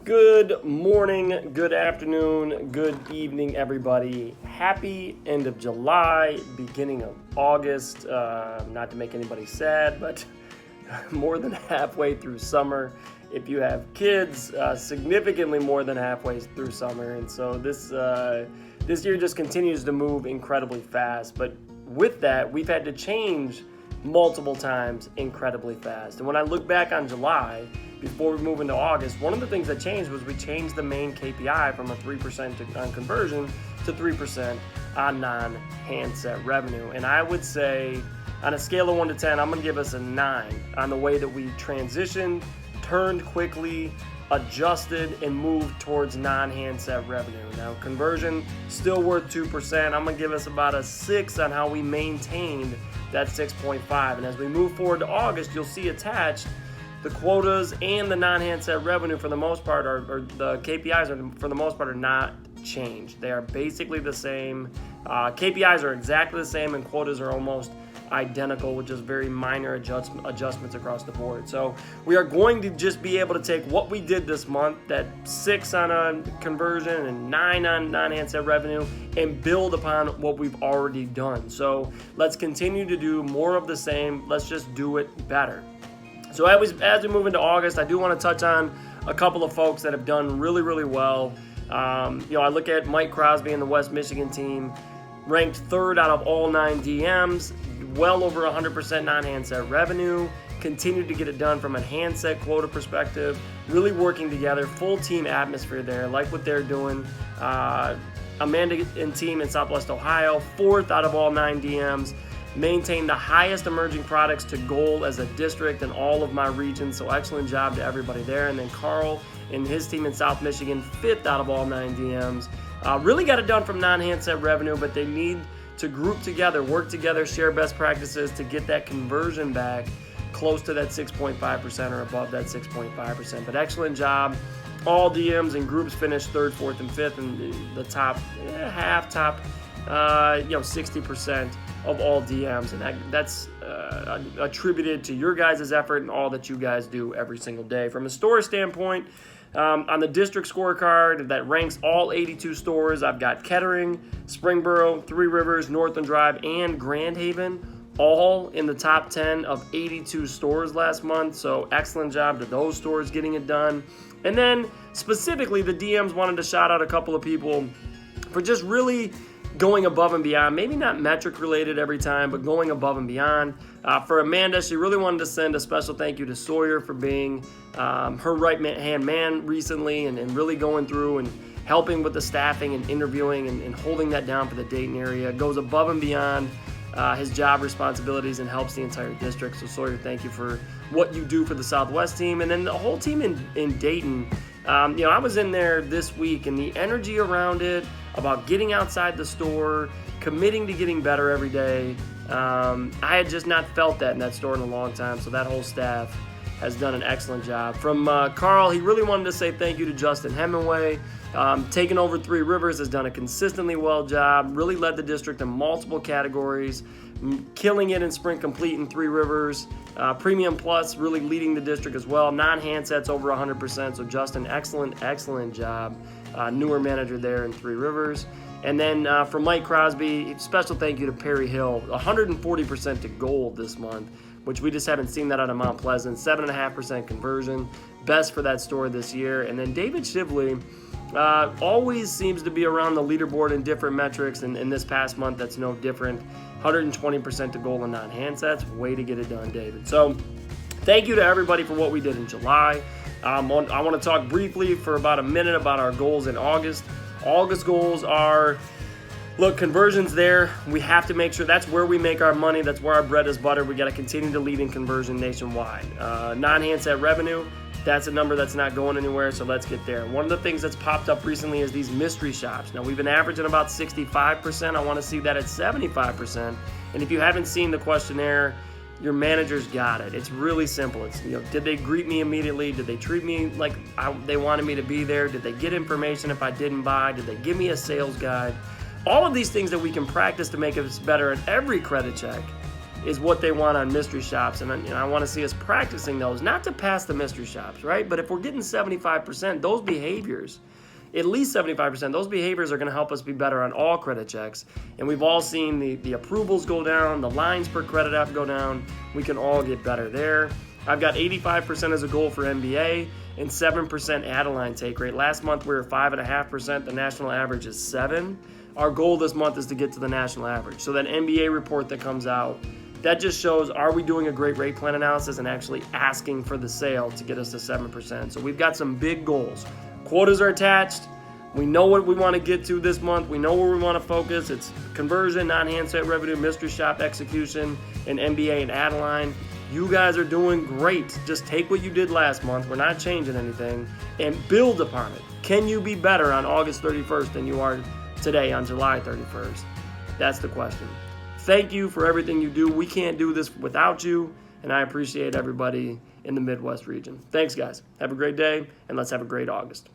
Good morning, good afternoon, good evening, everybody. Happy end of July, beginning of August. Not to make anybody sad, but more than halfway through summer. If you have kids, significantly more than halfway through summer. And so this year just continues to move incredibly fast. But with that, we've had to change multiple times incredibly fast. And when I look back on July, before we move into August, one of the things that changed was we changed the main KPI from a 3% on conversion to 3% on non-handset revenue. And I would say on a scale of 1 to 10, I'm going to give us a 9 on the way that we transitioned, turned quickly, adjusted, and moved towards non-handset revenue. Now, conversion still worth 2%. I'm going to give us about a 6 on how we maintained that 6.5. And as we move forward to August, you'll see attached the quotas and the non-handset revenue for the most part, or the KPIs are for the most part, are not changed. They are basically the same. KPIs are exactly the same, and quotas are almost identical, with just very minor adjustments across the board. So we are going to just be able to take what we did this month, that 6 on a conversion and 9 on non-handset revenue, and build upon what we've already done. So let's continue to do more of the same. Let's just do it better. So as we move into August, I do want to touch on a couple of folks that have done really, really well. I look at Mike Crosby and the West Michigan team, ranked 3rd out of all 9 DMs, well over 100% non-handset revenue, continued to get it done from a handset quota perspective, really working together, full team atmosphere there, like what they're doing. Amanda and team in Southwest Ohio, 4th out of all 9 DMs, maintain the highest emerging products to goal as a district in all of my regions, so excellent job to everybody there. And then Carl and his team in South Michigan, 5th out of all 9 DMs. Really got it done from non-handset revenue, but they need to group together, work together, share best practices to get that conversion back close to that 6.5% or above that 6.5%. But excellent job. All DMs and groups finished 3rd, 4th, and 5th, and the top 60% of all DMs, and that's attributed to your guys' effort and all that you guys do every single day. From a store standpoint, on the district scorecard that ranks all 82 stores, I've got Kettering, Springboro, Three Rivers, Northland Drive, and Grand Haven, all in the top 10 of 82 stores last month. So excellent job to those stores getting it done. And then specifically, the DMs wanted to shout out a couple of people for just really going above and beyond, maybe not metric related every time, but going above and beyond. For Amanda, she really wanted to send a special thank you to Sawyer for being her right-hand man recently, and really going through and helping with the staffing and interviewing and holding that down for the Dayton area. Goes above and beyond his job responsibilities and helps the entire district. So Sawyer, thank you for what you do for the Southwest team. And then the whole team in Dayton. I was in there this week, and the energy around it, about getting outside the store, committing to getting better every day. I had just not felt that in that store in a long time, so that whole staff has done an excellent job. From Carl, he really wanted to say thank you to Justin Hemingway. Taking over Three Rivers, has done a consistently well job, really led the district in multiple categories, killing it in Sprint Complete in Three Rivers. Premium Plus really leading the district as well. Non-handsets over 100%, so Justin, excellent job. Newer manager there in Three Rivers. And then for Mike Crosby, special thank you to Perry Hill, 140% to gold this month, which we just haven't seen that out of Mount Pleasant. 7.5% conversion, best for that store this year. And then David Shively always seems to be around the leaderboard in different metrics, and in this past month, that's no different. 120% to gold on non-handsets. Way to get it done, David. So thank you to everybody for what we did in July. I want to talk briefly for about a minute about our goals in August. August goals are, look, conversions there. We have to make sure that's where we make our money. That's where our bread is buttered. We got to continue to lead in conversion nationwide. Non-handset revenue, that's a number that's not going anywhere, so let's get there. One of the things that's popped up recently is these mystery shops. Now, we've been averaging about 65%. I want to see that at 75%. And if you haven't seen the questionnaire, your manager's got it. It's really simple. It's, did they greet me immediately? Did they treat me like they wanted me to be there? Did they get information if I didn't buy? Did they give me a sales guide? All of these things that we can practice to make us better at every credit check is what they want on mystery shops. And I want to see us practicing those, not to pass the mystery shops, right? But if we're getting 75%, those behaviors, at least 75%, those behaviors are going to help us be better on all credit checks. And we've all seen the approvals go down, the lines per credit app go down. We can all get better there. I've got 85% as a goal for MBA and 7% Adeline take rate. Last month we were 5.5%. The national average is 7. Our goal this month is to get to the national average. So that MBA report that comes out, that just shows, are we doing a great rate plan analysis and actually asking for the sale to get us to 7%. So we've got some big goals. Quotas are attached. We know what we want to get to this month. We know where we want to focus. It's conversion, non-handset revenue, mystery shop execution, and MBA and Adeline. You guys are doing great. Just take what you did last month. We're not changing anything, and build upon it. Can you be better on August 31st than you are today on July 31st? That's the question. Thank you for everything you do. We can't do this without you, and I appreciate everybody in the Midwest region. Thanks, guys. Have a great day, and let's have a great August.